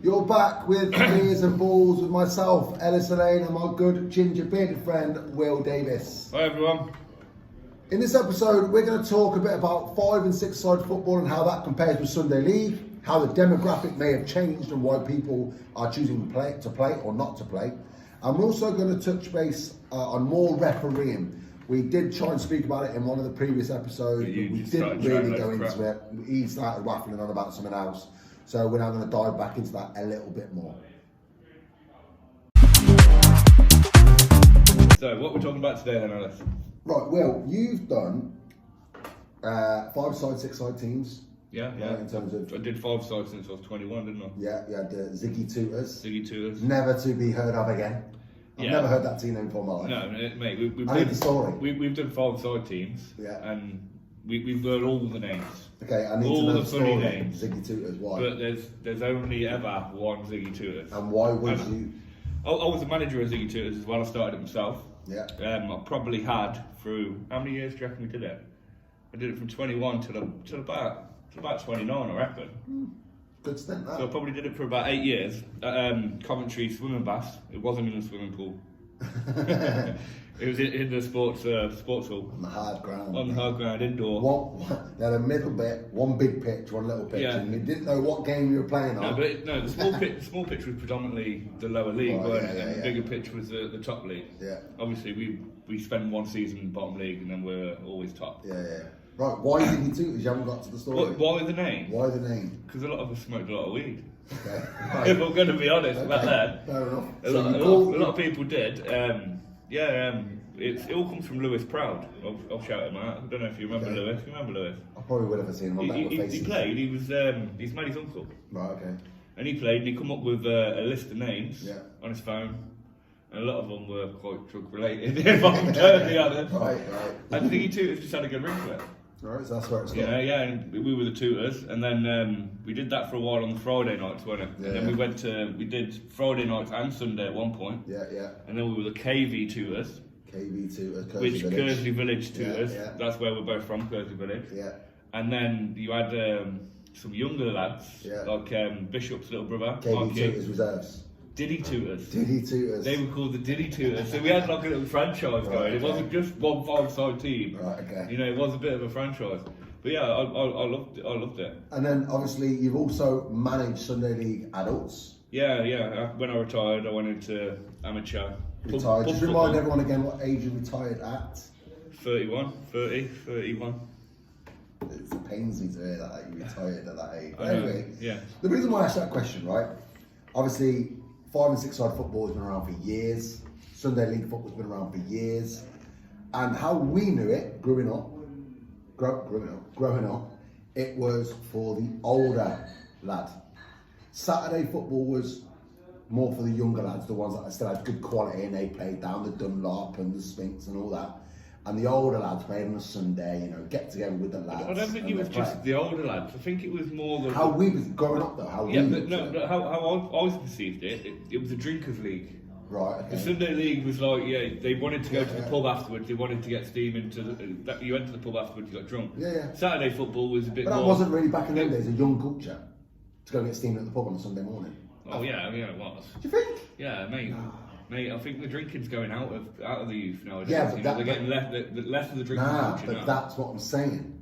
You're back with Ears and Balls with myself, Ellis Elaine, and my good ginger bearded friend, Will Davis. Hi everyone. In this episode, we're going to talk a bit about 5 and 6 side football and how that compares with Sunday League, how the demographic may have changed and why people are choosing to play or not to play. And we're also going to touch base on more refereeing. We did try and speak about it in one of the previous episodes, but we didn't really go into it. He started waffling on about something else. So we're now going to dive back into that a little bit more. So what we're talking about today then, Alice? Right, Will, you've done 5-side, 6-side teams. Yeah. In terms of, I did 5 sides since I was 21, didn't I? yeah, you had Ziggy Tutors. Ziggy Tutors. Never to be heard of again. I've never heard that team name before in my life. No, mate, we've I need the story. We've done 5-side teams. Yeah. And we've learned all the names. Okay, I need all to know the the funny story. names. Ziggy Tutors, why? But there's only ever one Ziggy Tutors. And why was you? I was a manager of Ziggy Tutors as well. I started it myself. Yeah. I probably had through how many years do you reckon we did it? I did it from 21 till about 29, I reckon. Good stint, that. So I probably did it for about 8 years at Coventry Swimming Baths. It wasn't in the swimming pool. It was in the sports hall. On the hard ground. On the hard ground, indoor. They had a middle bit, one big pitch, one little pitch, Yeah. and you didn't know what game you were playing on. The small pitch was predominantly the lower league, Right, weren't it? yeah, And the yeah. bigger pitch was the top league. Yeah. Obviously, we spent one season in bottom league, and then we're always top. Yeah. Right, why Ziggy Tutors? You haven't got to the story. Why the name? Why the name? Because a lot of us smoked a lot of weed. Okay. If I'm going to be honest about Okay, that. fair enough. A So lot of people did. It all comes from Lewis Proud. I'll shout him out. I don't know if you remember Okay. Lewis. You remember Lewis? I probably would have seen him on that with He faces. played. He's Maddie's uncle, Right, okay. and he played. And he come up with a list of names Yeah. on his phone, and a lot of them were quite drug related. If I'm totally honest. Right. And Ziggy Tutors just had a good ring to it. Right, so that's where it's Yeah, going. and we were the tutors, and then we did that for a while on the Friday nights, weren't it? Yeah, And then we did Friday nights and Sunday at one point, Yeah. and then we were the KV tutors, KV Tutors, which Kersley Village Yeah, tutors. yeah. That's where we're both from, Kersley Village. Yeah. And then you had some younger lads, Yeah. like Bishop's little brother, KV Mark Hughes. Tutors Reserves. Diddy tutors. Diddy Tutors. They were called the Diddy tutors. So we had like a little franchise Right, going. It okay. wasn't just one 5-side team. Right, okay. You know, it was a bit of a franchise. But yeah, I loved it. And then obviously you've also managed Sunday League adults. Yeah. When I retired, I went into amateur. Retired. Just remind everyone again what age you retired at. 31, 30, 31. It pains me to hear that you retired at that age. But I know, anyway, yeah. the reason why I asked that question, right? Obviously, 5 and 6 side football has been around for years. Sunday League football's been around for years. And how we knew it growing up, it was for the older lad. Saturday football was more for the younger lads, the ones that still had good quality and they played down the Dunlop and the Sphinx and all that. And the older lads played on a Sunday, you know, get together with the lads. I don't think it was just the older lads. I think it was more the... How we was growing up though, how Yeah, we but no, how I was perceived it was a drinkers league. Right, The okay. Sunday league was like, they wanted to go to the pub afterwards. They wanted to get steam into you went to the pub afterwards. You got drunk. Yeah. Saturday football was a bit But that more. wasn't really back in them days a young culture to go and get steamed at the pub on a Sunday morning. Oh yeah, it was. Do you think? Yeah, mate. I think the drinking's going out of the youth nowadays. Yeah, but they're getting less of the drinking Nah, culture but now. that's what I'm saying.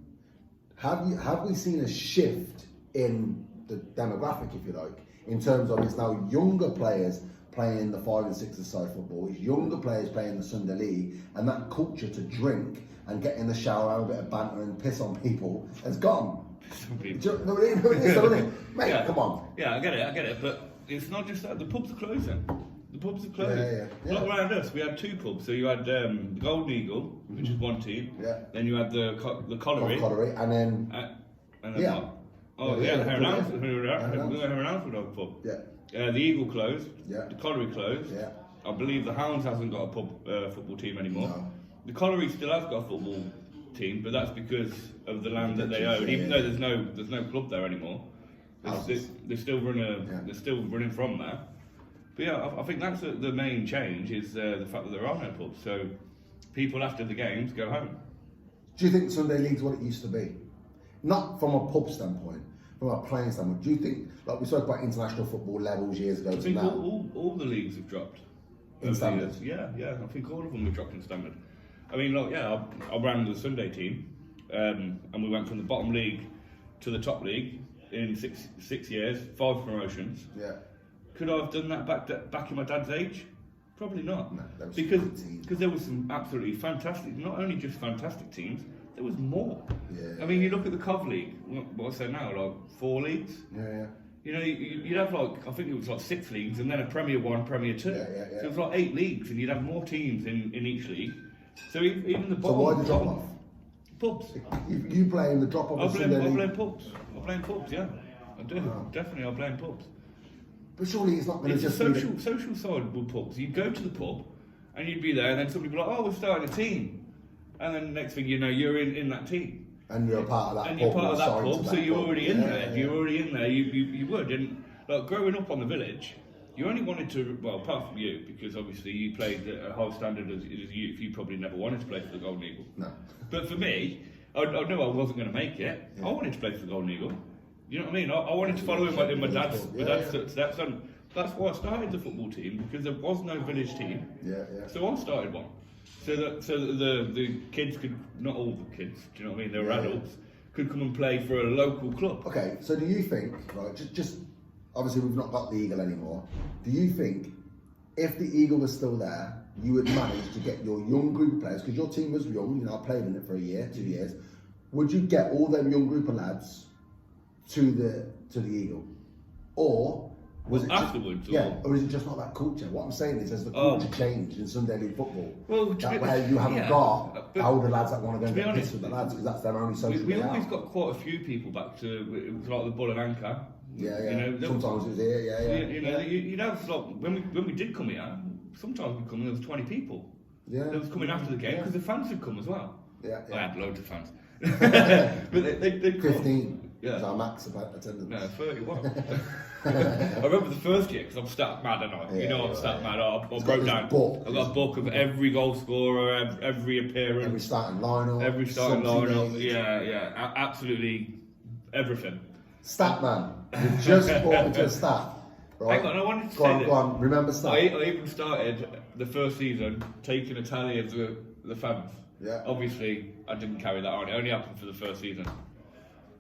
Have we seen a shift in the demographic, if you like, in terms of it's now younger players playing the 5 and 6 side football, it's younger players playing the Sunday League, and that culture to drink and get in the shower, have a bit of banter and piss on people has gone. Some Do people. you know what it is, don't it? Mate, Yeah. come on. Yeah, I get it. But it's not just that. The pubs are closing. The pubs are closing. Yeah. Like around us, we had 2 pubs. So you had the Golden Eagle, which is one team. Yeah. Then you had the Colliery. Colliery, and then And then Yeah. what? Oh Yeah, yeah, the yeah, Heron Alfred pub. yeah, The Eagle closed. Yeah. The Colliery closed. yeah. I believe the Hounds hasn't got a football team anymore. No. The Colliery still has got a football team, but that's because of the land that they own. Even though there's no club there anymore, they still they're still running from there. But yeah, I think that's the main change is the fact that there are no pubs. So people after the games go home. Do you think Sunday League's what it used to be? Not from a pub standpoint, from a playing standpoint, do you think, like we spoke about international football levels years ago I to think now, all the leagues have dropped. in over the standard? years. Yeah. I think all of them have dropped in standard. I mean, like, I ran the Sunday team, and we went from the bottom league to the top league in six years, 5 promotions. Yeah. Could I have done that back in my dad's age? Probably not. No, that was because good teams. there was some absolutely fantastic, not only just fantastic teams, there was more. Yeah. I mean, you look at the Cov League, what I say now, like 4 leagues. Yeah. You know, you'd have like, I think it was like 6 leagues and then a Premier 1, Premier 2. Yeah. So it was like 8 leagues and you'd have more teams in each league. So even the So bottom... why the drop off? Pubs. You blame the drop off I of Sunday blame league? pubs. I blame pubs, yeah. I do. Wow. Definitely, I blame pubs. But surely it's not going to It's a just be social side with pubs. You'd go to the pub and you'd be there and then somebody would be like, oh, we're starting a team. And then the next thing you know, you're in that team. and you're a part of that And pub. you're part of that signed to pub, so that you're pub. already in Yeah, there. yeah. You're already in there. You would. And like growing up on the village, you only wanted to, well, apart from you, because obviously you played at a high standard as youth, you probably never wanted to play for the Golden Eagle. No. But for me, I knew I wasn't going to make it. Yeah. I wanted to play for the Golden Eagle. You know what I mean? I wanted to follow in my dad's steps, and that's why I started the football team, because there was no village team. Yeah. So I started one. So that the kids could, not all the kids, do you know what I mean? They were Yeah. adults, could come and play for a local club. Okay, so do you think, right, just obviously we've not got the Eagle anymore, do you think if the Eagle was still there, you would manage to get your young group of players, because your team was young, you know, I played in it for a year, 2 years, would you get all them young group of lads to the Eagle? Or was it Afterwards, Just, yeah, or is it just not that culture? What I'm saying is, has the culture changed in Sunday League football? Well, that where you haven't got but older lads that want to go and be get honest, pissed with the lads because that's their only social we day always out. got quite a few people back to, it was like the Bull and Anchor. Yeah. You know, Sometimes it was here, yeah. You know, you'd have like when we did come here. Sometimes we'd come and there was 20 people. Yeah. That was coming after the game because the fans would come as well. Yeah. I had loads of fans. But they'd come. 15 Yeah. was our max about attendance. No, 31. I remember the first year because I'm stat mad, and Yeah, you know I'm stat mad. I got wrote this down. book. I've got a book of every goal scorer, every appearance, Every starting lineup. every starting something lineup. made. Yeah, absolutely everything. Stat man. You just brought me to a stat. Right? Hang on, I wanted to go say on, this. go on. Remember stat. I even started the first season taking a tally of the fans. Yeah. Obviously, I didn't carry that on. It only happened for the first season.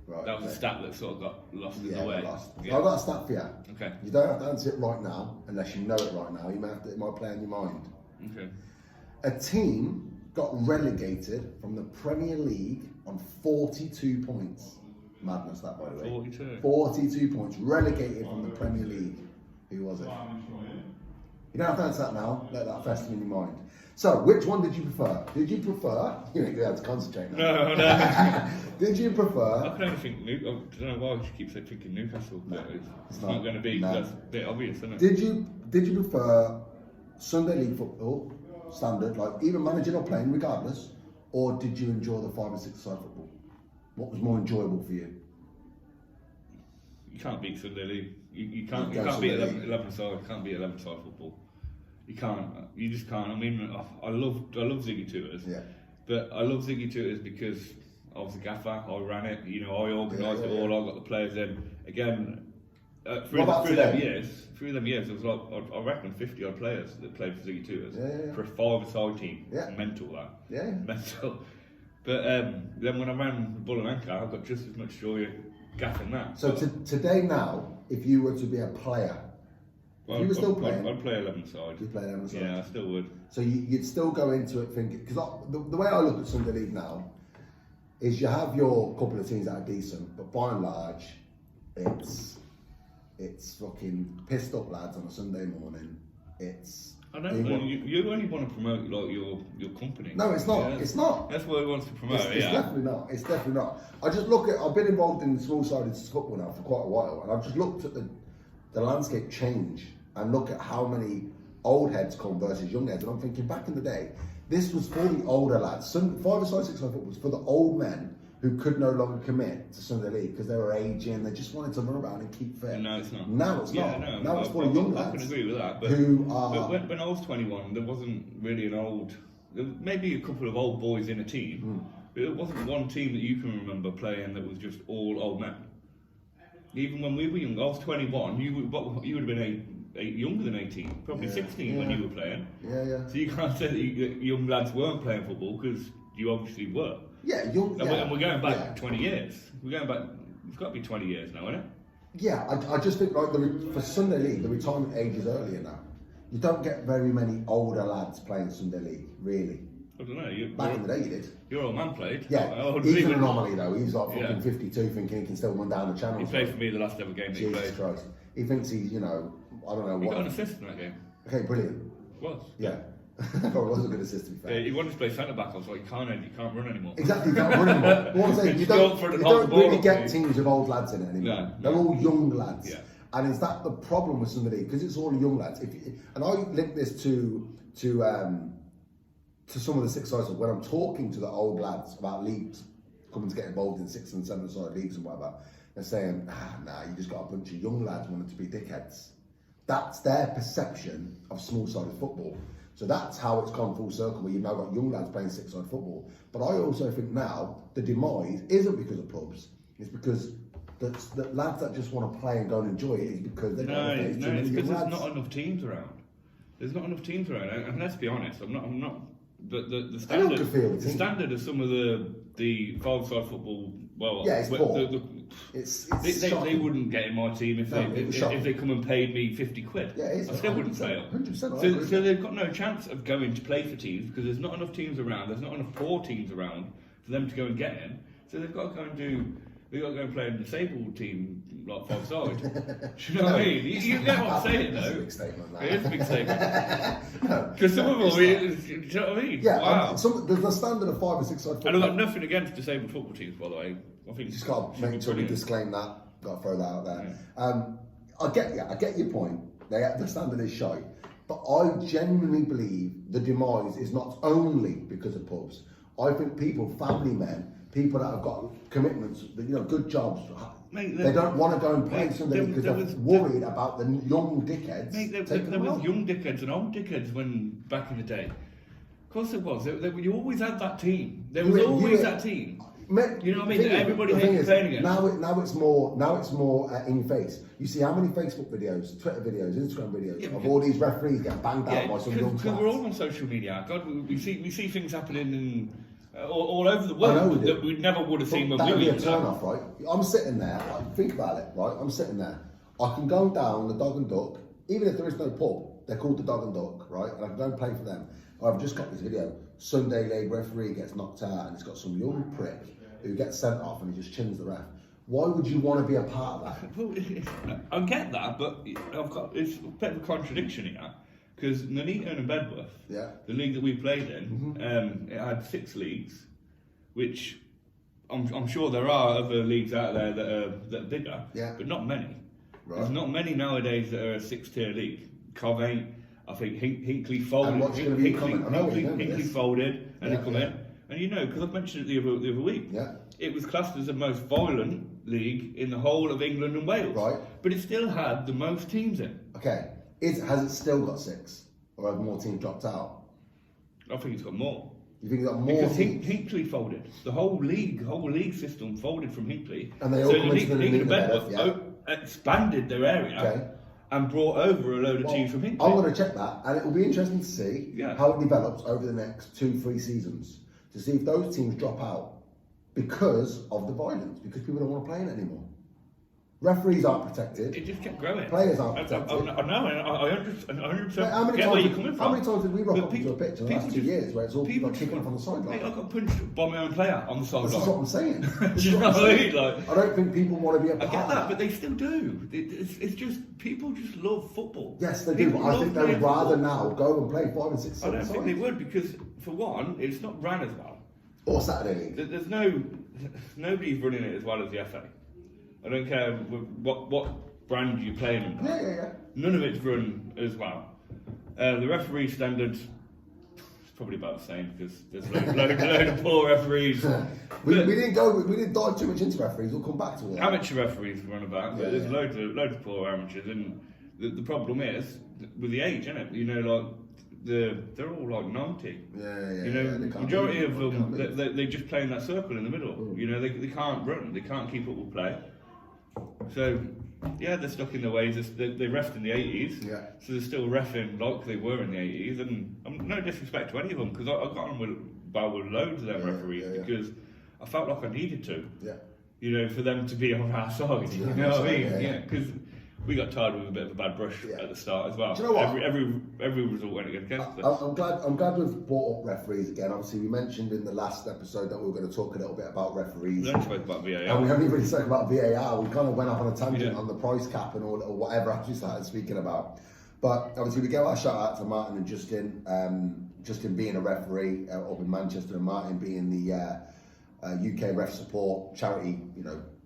Right, That was okay. a stat that sort of got lost in Yeah, the way. lost. Yeah. I've got a stat for you. Okay. You don't have to answer it right now, unless you know it right now. You may have to, it might play on your mind. Okay. A team got relegated from the Premier League on 42 points. Madness, that, by the way. 42. 42 points, relegated from the Premier League. Who was it? You don't have to answer that now. Let that fester in your mind. So, which one did you prefer? Did you prefer? You have to concentrate now. No. Did you I prefer? can only think I don't know why I keep thinking Newcastle, but it's not. not going to be. No. That's a bit obvious, isn't it? Did you prefer Sunday League football, standard, like even managing or playing, regardless, or did you enjoy the 5 and 6 side football? What was more enjoyable for you? You can't beat Sunday League. You can't You go beat Sunday League. 11 side. You can't beat 11 side football. You can't. You just can't. I mean, I love Ziggy Tutors. Yeah. But I love Ziggy Tutors because I was a gaffer. I ran it. You know, I organised Yeah, it all. I got the players in. Again, What about through them today? years, there was like I reckon 50 odd players that played for Ziggy Tutors Yeah. for a 5-a-side team. Yeah. Mental that. Yeah. Mental. But then when I ran Bull and Anchor, I got just as much joy gaffing that. So today now, if you were to be a player, if you were still playing, I'd play 11 side. you'd play 11 side. Yeah, I still would. So you'd still go into it thinking, because the way I look at Sunday League now is you have your couple of teams that are decent, but by and large, it's fucking pissed up lads on a Sunday morning. I don't know. You only want to promote like your company. No, it's not. Yeah. It's not. That's what he wants to promote. It's definitely not. It's definitely not. I just look at. I've been involved in small-sided football now for quite a while, and I've just looked at the landscape change and look at how many old heads come versus young heads, and I'm thinking back in the day, this was for the older lads. Some 5-a-side, 6-a-side football was for the old men who could no longer commit to Sunday League because they were aging. They just wanted to run around and keep fit. No, it's not. Now it's Yeah, not. no, Now it's for the young I lads. can agree with that. But, who are. but when I was 21, there wasn't really an old. There was maybe a couple of old boys in a team. But it wasn't one team that you can remember playing that was just all old men. Even when we were young, I was 21. You would have been younger than 18, probably 16 when you were playing. Yeah. So you can't say that young lads weren't playing football because you obviously were. Yeah, young. And we're going back 20 years. We're going back. It's got to be 20 years now, isn't it? Yeah, I just think like for Sunday League, the retirement age is earlier now. You don't get very many older lads playing Sunday League, really. I don't know. Back in the day, you did. Your old man played. Yeah, he's an anomaly though. He's like fucking 52, thinking he can still run down the channel. He played for me the last ever game that he played. Jesus Christ. He thinks he's, I don't know He what. got an assist in that game. Okay, brilliant. Was. Yeah. It was a good assist to be fair. Yeah, he wanted to play centre back. I was like, you can't run anymore. Exactly, you can't run anymore. What I'm saying, you don't really get teams of old lads in it anymore. No. They're all young lads. Yeah. And is that the problem with somebody? Because it's all young lads. And I link this to some of the six-siders when I'm talking to the old lads about leagues, coming to get involved in 6- and 7-side leagues and whatever. They're saying, you just got a bunch of young lads wanting to be dickheads. That's their perception of small-sided football. So that's how it's gone full circle, where you've now got young lads playing 6-side football. But I also think now the demise isn't because of pubs. It's because the lads that just want to play and go and enjoy it is because they've got it's because there's not enough teams around. There's not enough teams around, and let's be honest, I'm not. The standard of some of the 5-side football. Well, yeah, it's poor. They wouldn't get in my team if they come and paid me 50 quid. Yeah, it is. I still wouldn't fail. 100%. So they've got no chance of going to play for teams because there's not enough teams around. There's not enough poor teams around for them to go and get in. So they've got to go and do. They've got to go and play a disabled team like 5-side. Do you know what I mean? You get what I'm saying, though. It's a big statement, that. It is a big statement. Because some of them, do you know what I mean? Yeah, wow. The standard of 5- and 6-side football. And I've got nothing against disabled football teams, by the way. I think you just got to make sure we disclaim that. Got to throw that out there. Yeah. I get your point. The standard is shite. But I genuinely believe the demise is not only because of pubs. I think family men, people that have got commitments, good jobs, mate, they don't want to go and play something because they're worried about the young dickheads. Mate, there was young dickheads and old dickheads back in the day. Of course there was. You always had that team. There was always that team. You know what I mean? Everybody hates playing against. Now it's more in face. You see how many Facebook videos, Twitter videos, Instagram videos of all these referees getting banged out by some young because we're all on social media. God, we see things happening all over the world that we never would have seen when we were young. That would be a turn off, right? I'm sitting there. Think about it, right? I'm sitting there. I can go down the Dog and Duck, even if there is no pub. They're called the Dog and Duck, right? And I can go and play for them. I've just got this video. Sunday league referee gets knocked out, and it's got some young prick who gets sent off, and he just chins the ref. Why would you want to be a part of that? Well, I get that, but it's a bit of a contradiction here. Because Nuneaton and Bedworth, the league that we played in, it had 6 leagues, which I'm sure there are other leagues out there that are bigger, but not many. Right. There's not many nowadays that are a 6-tier league. Cov ain't. I think Hinkley folded. And what's going to be coming? Hinkley folded, and they come in. And because I've mentioned it the other week, it was classed as the most violent league in the whole of England and Wales. Right. But it still had the most teams in. Okay. Has it still got 6? Or have more teams dropped out? I think it's got more. You think it's got more? Because Hinkley folded. The whole league system folded from Hinkley. And they all come into the league expanded their area and brought over a load of teams from Hinkley. I'm going to check that, and it will be interesting to see how it develops over the next 2-3 seasons to see if those teams drop out because of the violence, because people don't want to play in it anymore. Referees aren't protected. It just kept growing. Players aren't protected. I know, I 100% get where you're coming from. How many times did we rock up to a pitch in the last 2 years where it's all people kicking off on the sideline? I got punched by my own player on the sideline. That's what I'm saying. Do you know what I mean? I don't think people want to be a part of that. I get that, but they still do. It's just, people just love football. Yes, they do, but I think they would rather now go and play 5 and 6 I don't think they would, because, for one, it's not ran as well. Or Saturday League. There's nobody's running it as well as the FA. I don't care what brand you're playing in. Yeah. None of it's run as well. The referee standard is probably about the same because there's load of poor referees. we didn't dive too much into referees. We'll come back to all that. Amateur referees run about, but there's loads of poor amateurs, and the problem is with the age, isn't it? They're all like 90. Majority of them they just play in that circle in the middle. They can't run, they can't keep up with play. So, yeah, they're stuck in their ways. They refed in the 80s, so they're still refing like they were in the 80s. And no disrespect to any of them, because I got on with loads of them referees because I felt like I needed to. You know, for them to be on our side. You know what I mean? Yeah, because we got tired with a bit of a bad brush at the start as well. Do you know what? Every result went against us. I'm glad we've brought up referees again. Obviously, we mentioned in the last episode that we were going to talk a little bit about referees. We haven't spoken about VAR. And we haven't even spoken about VAR. We kind of went off on a tangent on the price cap and all, or whatever else we started speaking about. But obviously, we give our shout out to Martin and Justin. Justin being a referee up in Manchester, and Martin being the UK Ref Support charity,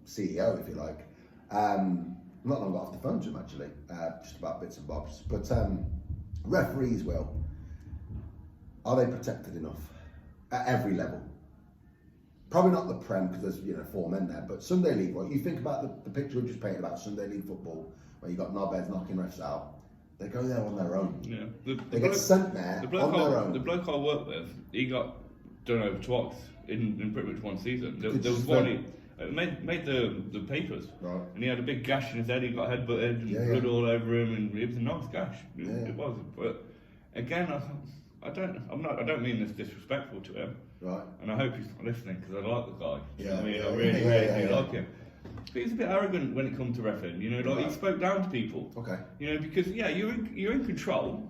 CEO, if you like. Not long got off the phone to him actually, just about bits and bobs. But referees, Will, are they protected enough at every level? Probably not the Prem because there's 4 men there, but Sunday League. Right? You think about the picture we just painted about Sunday League football, where you got knobheads knocking refs out. They go there on their own. Yeah, they get sent there on their own. The bloke I worked with, he got done over twice in pretty much one season. There was one. Made the papers, and he had a big gash in his head. He got headbutted and blood all over him, and it was a nice gash. It was, but again, I don't mean this disrespectful to him, and I hope he's not listening because I like the guy. I really do like him. But he's a bit arrogant when it comes to reffing. He spoke down to people. Because you're in control,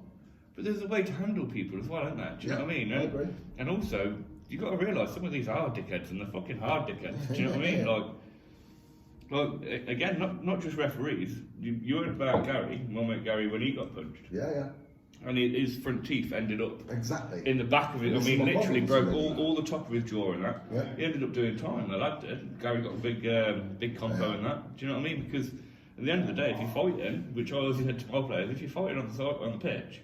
but there's a way to handle people as well, isn't there? Do you know what I mean? I agree. And also, you've got to realise some of these are dickheads, and they're fucking hard dickheads. Do you know what I mean? Like again, not just referees. You heard about Gary, my mate Gary, when he got punched. And his front teeth ended up in the back of it. I mean, literally broke all the top of his jaw and that. He ended up doing time. The lad did. Gary got a big combo in that. Do you know what I mean? Because at the end of the day, if you're fighting, which I always said to my players, if you're fighting on the pitch,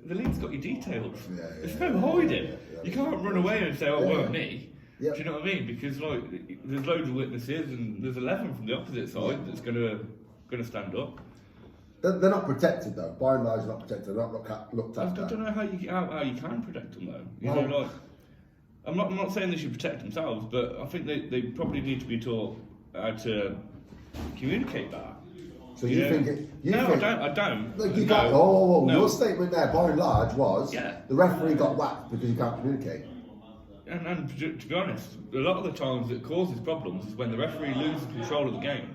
the league's got your details. There's no hiding. You can't run away and say, "Oh, it weren't me." Do you know what I mean? Because there's loads of witnesses, and there's 11 from the opposite side that's gonna stand up. They're not protected though. By and large, they're not protected. They're not looked after. I don't know how you can protect them though. I'm not saying they should protect themselves, but I think they probably need to be taught how to communicate that. So you think it? I don't. Look, you can't. Your statement there, by and large, was the referee got whacked because you can't communicate. And to be honest, a lot of the times it causes problems is when the referee loses control of the game.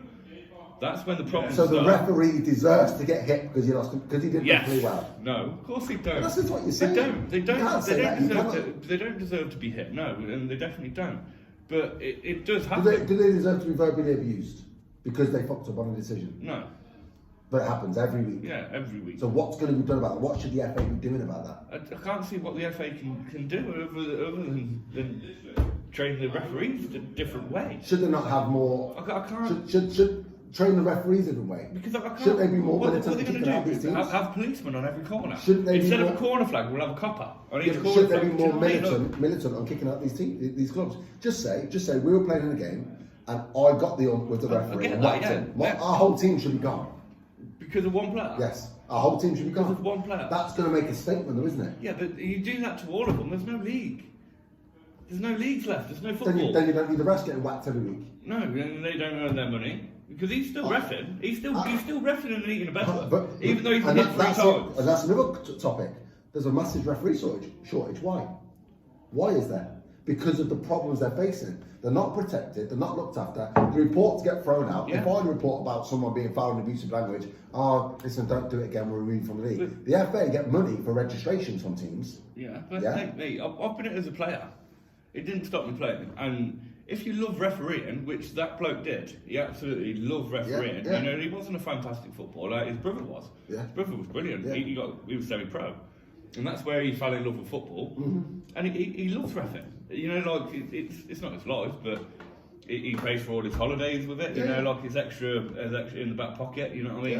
That's when the problems start. So the referee deserves to get hit because he didn't play well. No, of course they don't. That's what you're saying. They don't deserve to be hit. No, and they definitely don't. But it does happen. Do they deserve to be verbally abused because they fucked up on a decision? No. But it happens every week. Yeah, every week. So what's going to be done about that? What should the FA be doing about that? I can't see what the FA can do other than train the referees a different way. Should they not have more? I can't. Should train the referees a different way? Because I can't. Shouldn't they be more militant? What are they going to do? Have policemen on every corner. Shouldn't they Instead of a corner flag, we'll have a copper on each corner. Should they be more militant on kicking out these clubs? Just say we were playing in a game and I got the ump with the referee and whacked him. Our whole team should be gone. Because of one player? Yes. Our whole team should be gone. Because of one player? That's going to make a statement though, isn't it? Yeah, but you do that to all of them. There's no league. There's no leagues left. There's no football. Then you don't need the rest getting whacked every week. No, and they don't earn their money. Because he's still reffing. He's still reffing and eating a bedlam. Even though he's been hit 3 times. And that's another topic. There's a massive referee shortage. Why? Why is there? Because of the problems they're facing. They're not protected, they're not looked after. The reports get thrown out. If I report about someone being fouled in abusive language, listen, don't do it again, we're removed from the league. The FA get money for registrations from teams. But I've been it as a player. It didn't stop me playing. And if you love refereeing, which that bloke did, he absolutely loved refereeing. He wasn't a fantastic footballer, his brother was. His brother was brilliant. He was semi-pro. And that's where he fell in love with football. And he loves reffing. It's not his life, but he pays for all his holidays with it. His extra in the back pocket. You know what I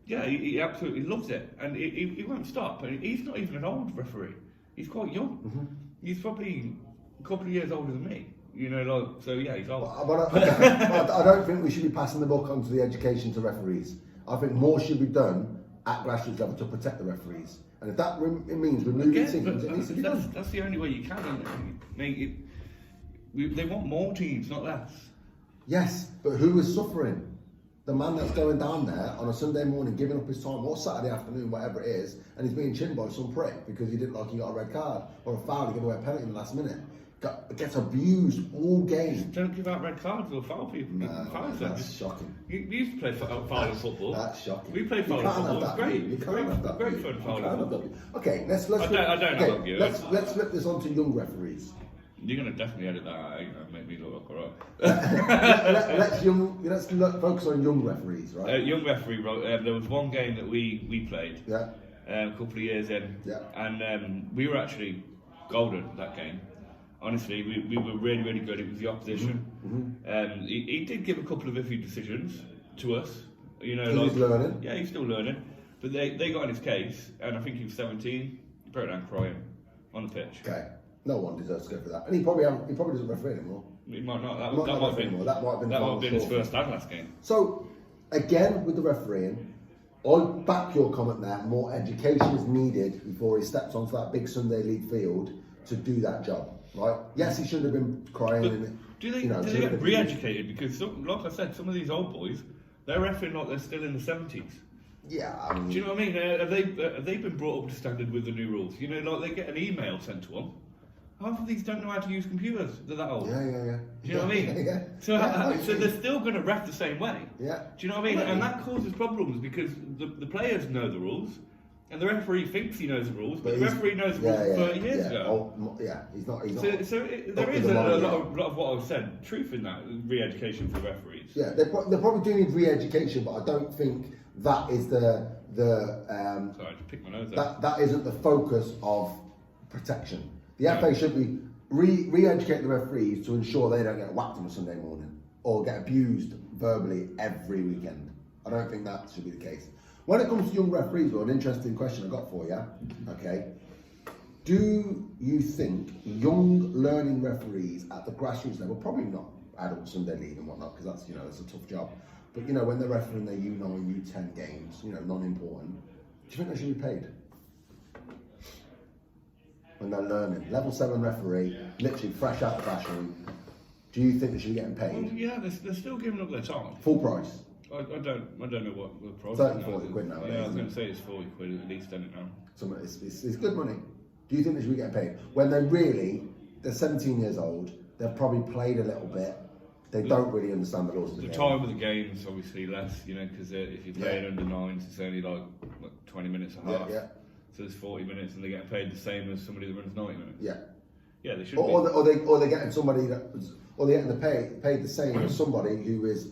mean? He absolutely loves it, and he won't stop. And he's not even an old referee. He's quite young. He's probably a couple of years older than me. He's old. But I don't think we should be passing the buck on to the education to referees. I think more should be done at grassroots level to protect the referees. And if that means removing teams, it needs to be done. That's the only way you can. They want more teams, not less. Yes, but who is suffering? The man that's going down there on a Sunday morning, giving up his time, or Saturday afternoon, whatever it is, and he's being chinned by some prick because he didn't like he got a red card or a foul, he gave away a penalty in the last minute. Gets abused all game. Don't give out red cards or foul people. That's shocking. You used to play foul in football. That's shocking. We played foul in football. It's great. You can't have that. Great fun foul in football. Okay, let's. I don't have that view. Let's flip this on to young referees. You're gonna definitely edit that out. Make me look alright. Let's focus on young referees, right? Young referee. There was one game that we played. Yeah. A couple of years in. Yeah. And we were actually golden that game. Honestly, we were really, really good. It was the opposition. Mm-hmm. He did give a couple of iffy decisions to us. You know, he's learning. Yeah, he's still learning. But they got in his case, and I think he was 17. He broke down crying on the pitch. Okay. No one deserves to go for that, and he probably doesn't referee anymore. He might not. That Might might have been his first and last game. So, again with the refereeing, I back your comment there. More education is needed before he steps onto that big Sunday league field to do that job. Right? Yes, he shouldn't have been crying. But do they get re-educated? Because like I said, some of these old boys, they're refereeing like they're still in the 70s. Yeah, I mean, do you know what I mean? Have they been brought up to standard with the new rules? You know, like they get an email sent to them. Half of these don't know how to use computers. They're that old. Yeah. Do you know what I mean? Yeah. So they're still going to ref the same way. Yeah. Do you know what I mean? And that causes problems because the players know the rules, and the referee thinks he knows the rules, but the referee knows the rules 30 years ago. He's not. There is a lot of what I've said, truth in that, re-education for referees. Yeah, they probably do need re-education, but I don't think that is the Sorry, I just picked my nose out. that isn't the focus of protection. The FA should be re-educate the referees to ensure they don't get whacked on a Sunday morning or get abused verbally every weekend. I don't think that should be the case. When it comes to young referees, well, an interesting question I got for you. Okay, do you think young learning referees at the grassroots level, probably not adult Sunday league and whatnot, because that's a tough job, but when they're refereeing their U9, U10 games, non-important, do you think they should be paid? When they're learning, level 7 referee, literally fresh out of the classroom, do you think they should be getting paid? Well, yeah, they're still giving up their time. Full price? I don't know what the price 30, is. 40 quid now. Yeah, I was going to say it's 40 quid at least, isn't it now? So it's good money. Do you think they should be getting paid? When they're 17 years old, they've probably played a little bit, they don't really understand the rules of the game. The time of the game is obviously less, because if you're playing under 9s, it's only like 20 minutes a half. Yeah. So there's 40 minutes, and they get paid the same as somebody that runs 90 minutes. Yeah. Yeah, they should. Or they're getting somebody or they're getting paid the same as somebody who is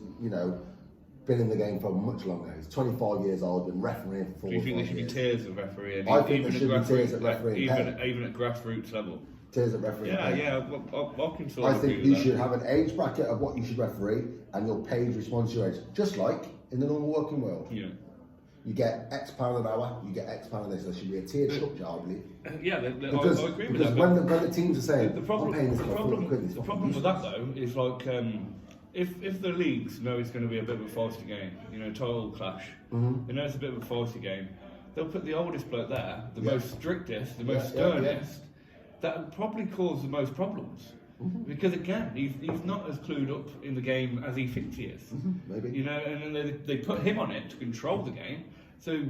been in the game for much longer. He's 25 years old, been refereeing for 4 or 5 years. Do you think there should be tiers of refereeing? I think there should be tiers at refereeing. Even at grassroots level. Tiers at refereeing. Yeah. I can sort I of think agree you with should that. have an age bracket of what you should referee, and your paid response to your age, just like in the normal working world. Yeah. You get X pound an hour, you get X pound a day. So there should be a tiered structure, I believe. Yeah, I agree with that. Because when the teams are saying, The problem, I'm paying this the for problem, 40 quid, it's the fucking problem with that useless. though is like if the leagues know it's going to be a bit of a feisty game, title clash, they know it's a bit of a feisty game, they'll put the oldest bloke there, the most strictest, the most sternest. That would probably cause the most problems. Because again, he's not as clued up in the game as he thinks he is. Maybe. And then they put him on it to control the game. So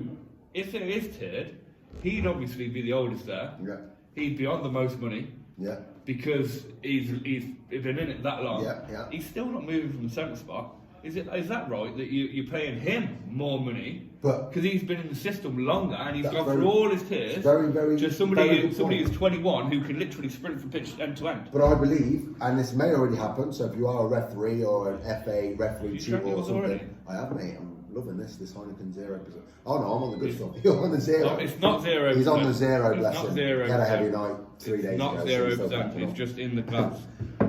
if there is tiered, he'd obviously be the oldest there. Yeah. He'd be on the most money. Yeah. Because he's been in it that long. Yeah. He's still not moving from the centre spot. Is that right that you're paying him more money because he's been in the system longer and he's gone through all his tiers? Very, just somebody who's 21 who can literally sprint from pitch end to end. But I believe, and this may already happen, so if you are a referee or an FA referee You drank or yours something, already? I have, mate. I'm loving this Heineken 0%. Oh no, I'm on the good stuff. You're on the 0. No, it's not 0%. He's on the 0, It's bless not him. 0%. He had a heavy night 3 days It's ago. not so 0%. he's still cracking It's on. just in the glass.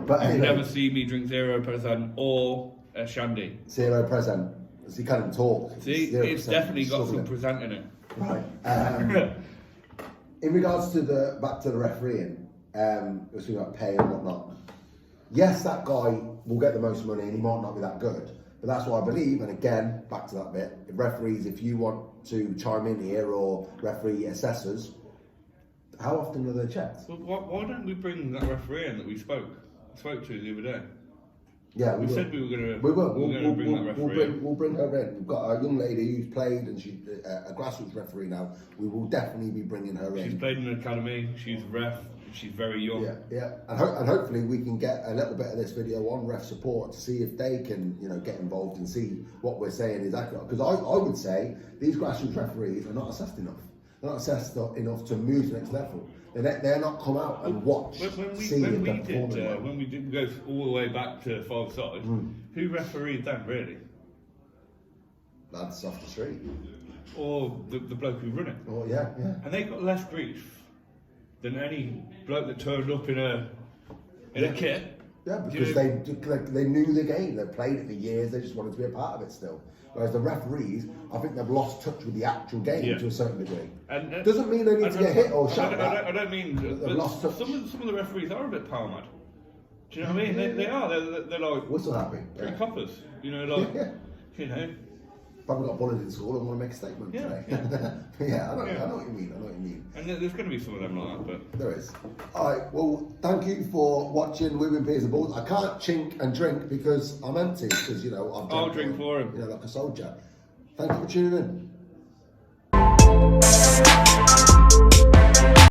But You anyway, never see me drink 0% or a shandy. 0%. So you can't even talk. See, 0%. it's definitely got some Struggling. present in it. Right. In regards to back to the refereeing, we're speaking about pay and whatnot. Yes, that guy will get the most money and he might not be that good. But that's what I believe, and again, back to that bit, referees, if you want to chime in here, or referee assessors, how often are they checked? Well, why don't we bring that referee in that we spoke to the other day? Yeah, we will. said we were going to. We will. We were going to bring that referee. We'll bring her in. We've got a young lady who's played and she's a grassroots referee now. We will definitely be bringing her in. She's played in an academy. She's a ref. She's very young. Yeah. And hopefully we can get a little bit of this video on ref support to see if they can, get involved and see what we're saying is accurate. Because I would say these grassroots referees are not assessed enough. They're not assessed enough to move to the next level. They're not come out and watch, when we did go all the way back to five-side, who refereed then, really? Lads off the street. Or the bloke who run it. Oh, yeah. And they got less grief than any bloke that turned up in a kit. Yeah, because they knew the game. They played it for years. They just wanted to be a part of it still. Whereas the referees, I think they've lost touch with the actual game to a certain degree. And doesn't mean they need to get hit or shot. I don't mean. They've lost touch. Some of the referees are a bit power mad. Do you know what I mean? They are. They're like whistle happy. Pretty coppers. Probably got bullied in school and want to make a statement today. I know what you mean. And there's going to be some of them like that, but there is. All right. Well, thank you for watching Women Peas and Balls. I can't chink and drink because I'm empty. Because I'll drink for him. Like a soldier. Thank you for tuning in.